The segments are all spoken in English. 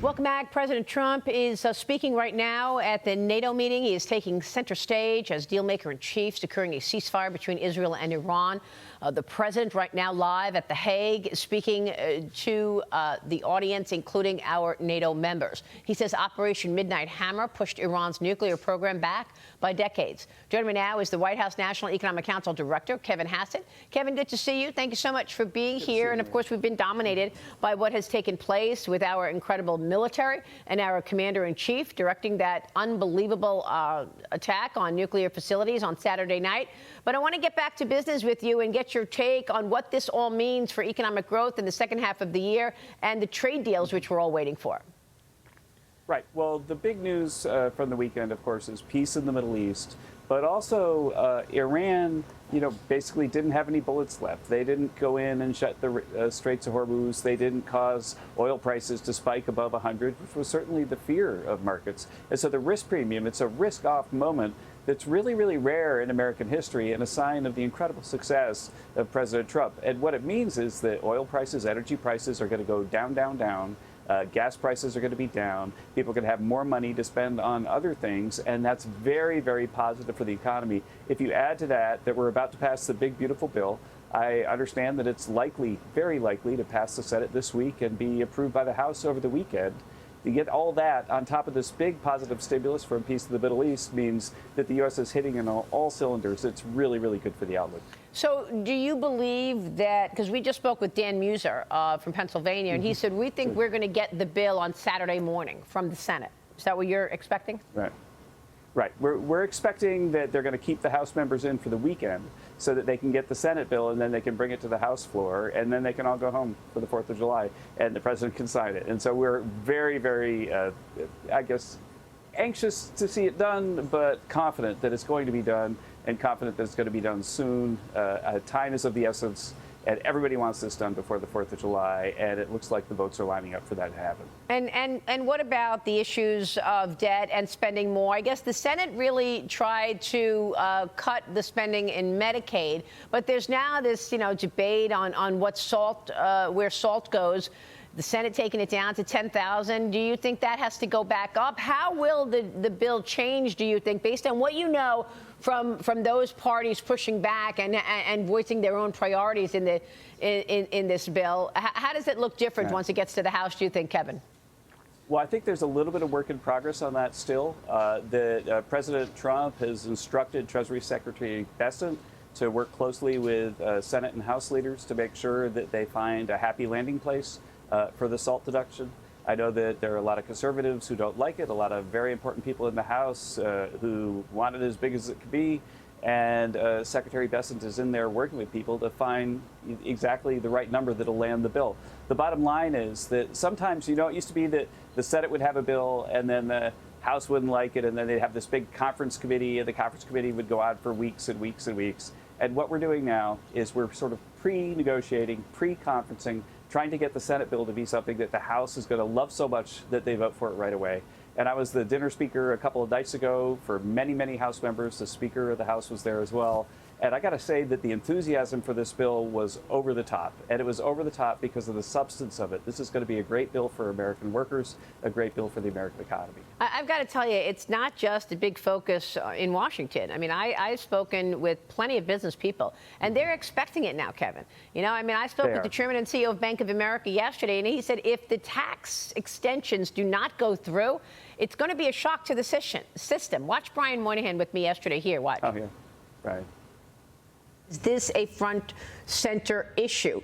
Welcome back. President Trump is speaking right now at the NATO meeting. He is taking center stage as dealmaker-in-chief, securing a ceasefire between Israel and Iran. The president right now live at The Hague, speaking to the audience, including our NATO members. He says Operation Midnight Hammer pushed Iran's nuclear program back by decades. Joining me now is the White House National Economic Council Director, Kevin Hassett. Kevin, good to see you. Thank you so much for being here. And of course, we've been dominated by what has taken place with our incredible military and our commander-in-chief directing that unbelievable attack on nuclear facilities on Saturday night. But I want to get back to business with you and get your take on what this all means for economic growth in the second half of the year and the trade deals which we're all waiting for. Right. Well, the big news from the weekend, of course, is peace in the Middle East. But also, Iran, basically didn't have any bullets left. They didn't go in and shut the Straits of Hormuz. They didn't cause oil prices to spike above 100, which was certainly the fear of markets. And so the risk premium, it's a risk-off moment that's really, really rare in American history and a sign of the incredible success of President Trump. And what it means is that oil prices, energy prices are going to go down, down, down. Gas prices are going to be down. People are going to have more money to spend on other things, and that's very, very positive for the economy. If you add to that we're about to pass the big, beautiful bill, I understand that it's likely, very likely, to pass the Senate this week and be approved by the House over the weekend. To get all that on top of this big positive stimulus from peace in the Middle East means that the U.S. is hitting on all cylinders. It's really, really good for the outlook. So do you believe that, because we just spoke with Dan Muser from Pennsylvania, and he said, we think we're going to get the bill on Saturday morning from the Senate. Is that what you're expecting? Right. Right. We're expecting that they're going to keep the House members in for the weekend so that they can get the Senate bill and then they can bring it to the House floor and then they can all go home for the 4th of July and the president can sign it. And so we're very, very, I guess, anxious to see it done, but confident that it's going to be done and confident that it's going to be done soon. Time is of the essence. And everybody wants this done before the 4th of July, and it looks like the votes are lining up for that to happen. And what about the issues of debt and spending more? I guess the Senate really tried to cut the spending in Medicaid, but there's now this, debate on what salt, where salt goes. The Senate taking it down to 10,000. Do you think that has to go back up? How will the bill change, do you think, based on what you know from those parties pushing back and voicing their own priorities in this bill? How does it look different once it gets to the House, do you think, Kevin? Well, I think there's a little bit of work in progress on that still. President Trump has instructed Treasury Secretary Hassett to work closely with Senate and House leaders to make sure that they find a happy landing place for the SALT deduction. I know that there are a lot of conservatives who don't like it, a lot of very important people in the House who want it as big as it could be, and Secretary Hassett is in there working with people to find exactly the right number that'll land the bill. The bottom line is that sometimes, it used to be that the Senate would have a bill and then the House wouldn't like it, and then they'd have this big conference committee, and the conference committee would go on for weeks and weeks and weeks. And what we're doing now is we're sort of pre-negotiating, pre-conferencing, trying to get the Senate bill to be something that the House is going to love so much that they vote for it right away. And I was the dinner speaker a couple of nights ago for many, many House members. The Speaker of the House was there as well. And I got to say that the enthusiasm for this bill was over the top. And it was over the top because of the substance of it. This is going to be a great bill for American workers, a great bill for the American economy. I've got to tell you, it's not just a big focus in Washington. I mean, I've spoken with plenty of business people, and they're expecting it now, Kevin. I spoke with the chairman and CEO of Bank of America yesterday, and he said if the tax extensions do not go through, it's going to be a shock to the system. Watch Brian Moynihan with me yesterday here. Watch. Oh, yeah. Right. Is this a front center issue?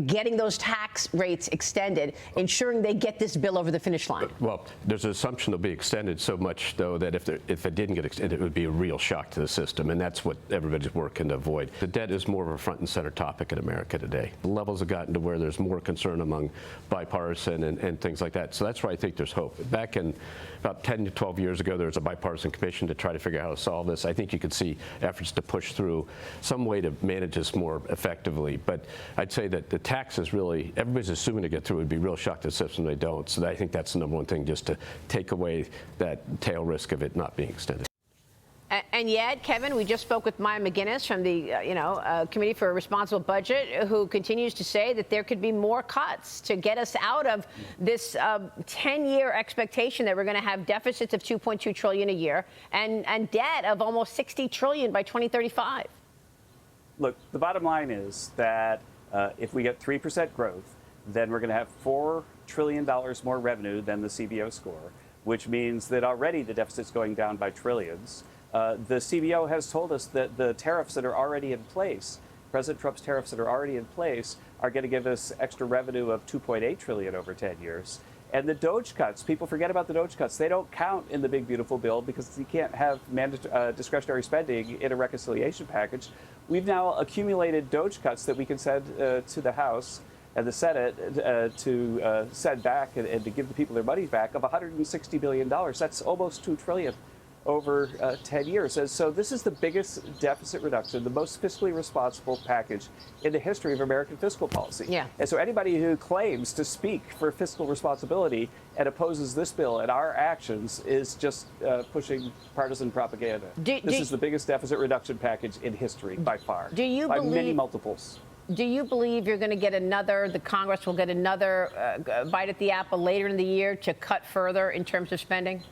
Getting those tax rates extended, ensuring they get this bill over the finish line? Well, there's an assumption they'll be extended so much, though, that if it didn't get extended, it would be a real shock to the system, and that's what everybody's working to avoid. The debt is more of a front and center topic in America today. The levels have gotten to where there's more concern among bipartisan and things like that. So that's why I think there's hope. Back in about 10 to 12 years ago, there was a bipartisan commission to try to figure out how to solve this. I think you could see efforts to push through some way to manage this more effectively. But I'd say that the taxes really, everybody's assuming to get through. It would be a real shock to the system if they don't. So I think that's the number one thing, just to take away that tail risk of it not being extended. And yet, Kevin, we just spoke with Maya McGuinness from the Committee for a Responsible Budget, who continues to say that there could be more cuts to get us out of this 10-year expectation that we're going to have deficits of $2.2 trillion a year and debt of almost $60 trillion by 2035. Look, the bottom line is that if we get 3% growth, then we're going to have $4 trillion more revenue than the CBO score, which means that already the deficit's going down by trillions. The CBO has told us that the tariffs that are already in place, President Trump's tariffs that are already in place, are going to give us extra revenue of $2.8 trillion over 10 years. And the DOGE cuts, people forget about the DOGE cuts. They don't count in the big, beautiful bill because you can't have discretionary spending in a reconciliation package. We've now accumulated DOGE cuts that we can send to the House and the Senate to send back and to give the people their money back of $160 billion. That's almost $2 trillion over 10 years. And so this is the biggest deficit reduction, the most fiscally responsible package in the history of American fiscal policy. Yeah. And so anybody who claims to speak for fiscal responsibility and opposes this bill and our actions is just pushing partisan propaganda. This is the biggest deficit reduction package in history by far, by many multiples. Do you believe you're going to get the Congress will get another bite at the apple later in the year to cut further in terms of spending?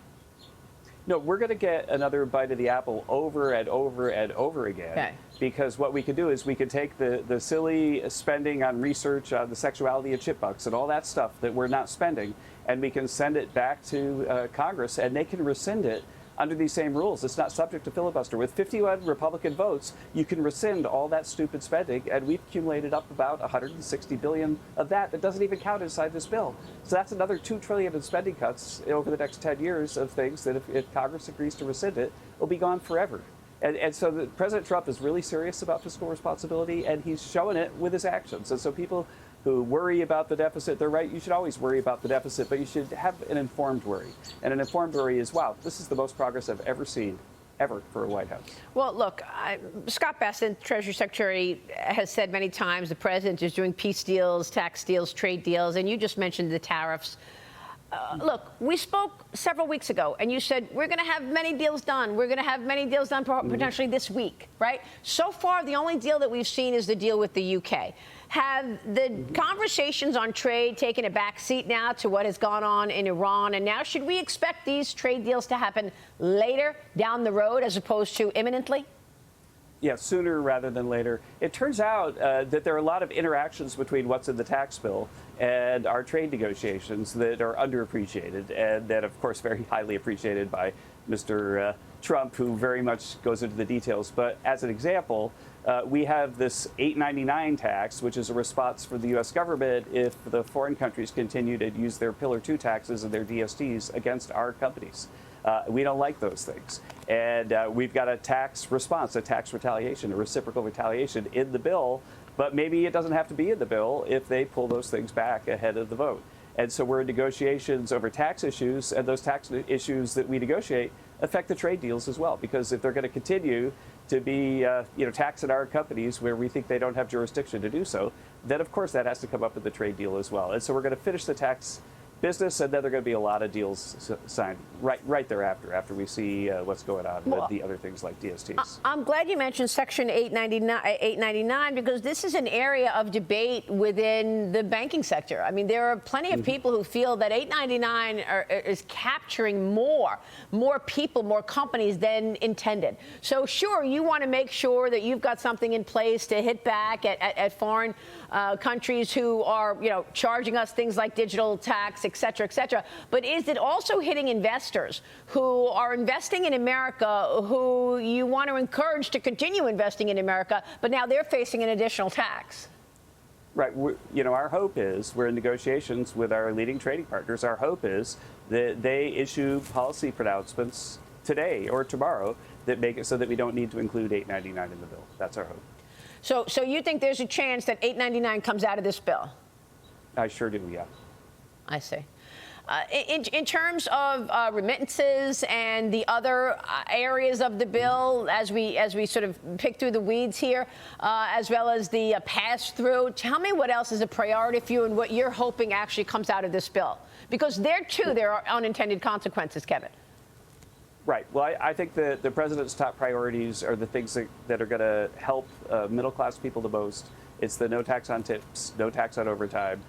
No, we're going to get another bite of the apple over and over and over again. Okay. Because what we could do is we could take the silly spending on research on the sexuality of chipmunks and all that stuff that we're not spending, and we can send it back to Congress, and they can rescind it under these same rules. It's not subject to filibuster. With 51 Republican votes, you can rescind all that stupid spending, and we've accumulated up about $160 billion of that doesn't even count inside this bill. So that's another $2 trillion in spending cuts over the next 10 years of things that if Congress agrees to rescind it, will be gone forever. And so President Trump is really serious about fiscal responsibility, and he's showing it with his actions. And so people who worry about the deficit, they're right. You should always worry about the deficit, but you should have an informed worry. And an informed worry is, wow, this is the most progress I've ever seen, ever, for a White House. Well, look, Scott Bessent, Treasury Secretary, has said many times the president is doing peace deals, tax deals, trade deals, and you just mentioned the tariffs. Look, we spoke several weeks ago, and you said we're going to have many deals done. We're going to have many deals done potentially this week, right? So far, the only deal that we've seen is the deal with the UK. Have the conversations on trade taken a back seat now to what has gone on in Iran? And now should we expect these trade deals to happen later down the road as opposed to imminently? Yeah, sooner rather than later. It turns out that there are a lot of interactions between what's in the tax bill and our trade negotiations that are underappreciated, and that, of course, very highly appreciated by Mr. Trump, who very much goes into the details. But as an example, we have this $8.99 tax, which is a response for the U.S. government if the foreign countries continue to use their Pillar 2 taxes and their DSTs against our companies. We don't like those things. And we've got a tax response, a tax retaliation, a reciprocal retaliation in the bill, but maybe it doesn't have to be in the bill if they pull those things back ahead of the vote. And so we're in negotiations over tax issues, and those tax issues that we negotiate affect the trade deals as well, because if they're going to continue to be taxing our companies where we think they don't have jurisdiction to do so, then of course that has to come up in the trade deal as well. And so we're going to finish the tax business, and then there are going to be a lot of deals signed right thereafter, after we see what's going on with the other things like DSTs. I'm glad you mentioned Section 899, because this is an area of debate within the banking sector. I mean, there are plenty of people who feel that 899 is capturing more people, more companies than intended. So sure, you want to make sure that you've got something in place to hit back at foreign countries who are, charging us things like digital tax, et cetera, et cetera. But is it also hitting investors who are investing in America, who you want to encourage to continue investing in America, but now they're facing an additional tax? Right. Our hope is, we're in negotiations with our leading trading partners. Our hope is that they issue policy pronouncements today or tomorrow that make it so that we don't need to include 899 in the bill. That's our hope. So you think there's a chance that 899 comes out of this bill? I sure do, yeah. I see. In terms of remittances and the other areas of the bill, as we sort of pick through the weeds here, as well as the pass-through, tell me what else is a priority for you and what you're hoping actually comes out of this bill. Because there, too, there are unintended consequences, Kevin. Right. Well, I think that the president's top priorities are the things that are going to help middle-class people the most. It's the no tax on tips, no tax on overtime,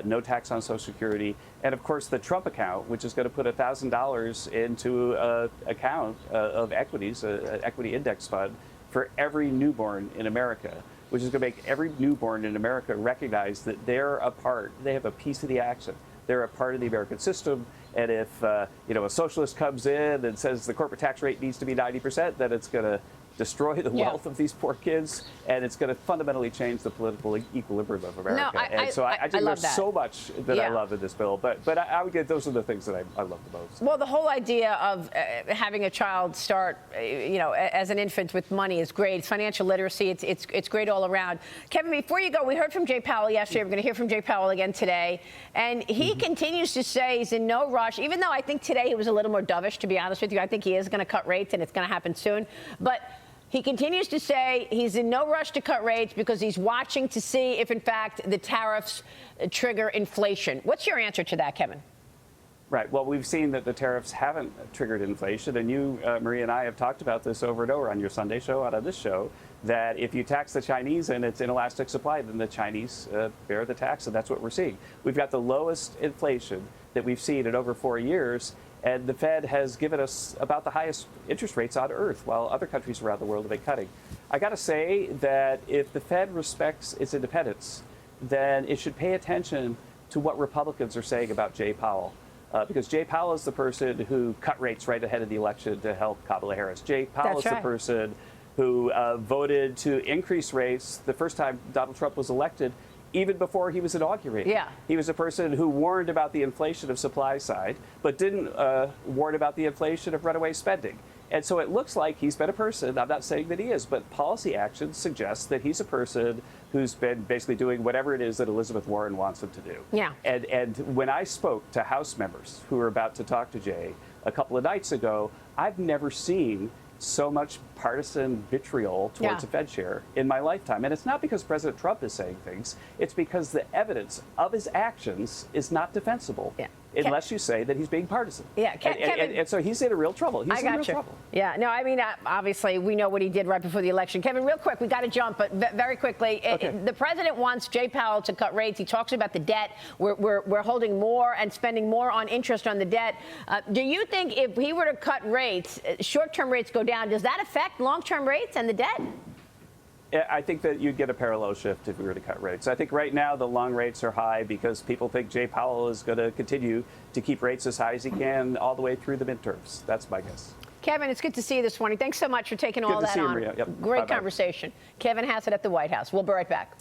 no tax on Social Security, and of course the Trump account, which is going to put $1,000 into an account of equities, an equity index fund for every newborn in America, which is going to make every newborn in America recognize that they're a part, they have a piece of the action. They're a part of the American system. And if a socialist comes in and says the corporate tax rate needs to be 90%, then it's going to destroy the wealth of these poor kids, and it's going to fundamentally change the political equilibrium of America. I think love there's that. so much that I love in this bill, but I would get those are the things that I love the most. Well, the whole idea of having a child start, as an infant with money is great. It's financial literacy. It's great all around. Kevin, before you go, we heard from Jay Powell yesterday. We're going to hear from Jay Powell again today, and he continues to say he's in no rush. Even though I think today he was a little more dovish, to be honest with you. I think he is going to cut rates, and it's going to happen soon, but he continues to say he's in no rush to cut rates because he's watching to see if, in fact, the tariffs trigger inflation. What's your answer to that, Kevin? Right. Well, we've seen that the tariffs haven't triggered inflation, and you, Maria, and I have talked about this over and over on your Sunday show, out of this show, that if you tax the Chinese and it's inelastic supply, then the Chinese bear the tax, and that's what we're seeing. We've got the lowest inflation that we've seen in over 4 years. And the Fed has given us about the highest interest rates on earth, while other countries around the world have been cutting. I got to say that if the Fed respects its independence, then it should pay attention to what Republicans are saying about Jay Powell. Because Jay Powell is the person who cut rates right ahead of the election to help Kamala Harris. Jay Powell is the person who voted to increase rates the first time Donald Trump was elected, even before he was inaugurated. Yeah. He was a person who warned about the inflation of supply side, but didn't warn about the inflation of runaway spending. And so it looks like he's been a person, I'm not saying that he is, but policy action suggests that he's a person who's been basically doing whatever it is that Elizabeth Warren wants him to do. Yeah. And when I spoke to House members who were about to talk to Jay a couple of nights ago, I've never seen so much partisan vitriol towards the Fed chair in my lifetime. And it's not because President Trump is saying things, it's because the evidence of his actions is not defensible. Unless you say that he's being partisan. Yeah, and so he's in real trouble. He's in real trouble. Yeah, no, I mean, obviously, we know what he did right before the election. Kevin, real quick, we got to jump, but very quickly, the president wants Jay Powell to cut rates. He talks about the debt. We're holding more and spending more on interest on the debt. Do you think if he were to cut rates, short-term rates go down, does that affect long-term rates and the debt? I think that you'd get a parallel shift if we were to cut rates. I think right now the long rates are high because people think Jay Powell is going to continue to keep rates as high as he can all the way through the midterms. That's my guess. Kevin, it's good to see you this morning. Thanks so much for taking all that on. Good to see you, Maria. Yep. Great Bye-bye. conversation. Kevin Hassett at the White House. We'll be right back.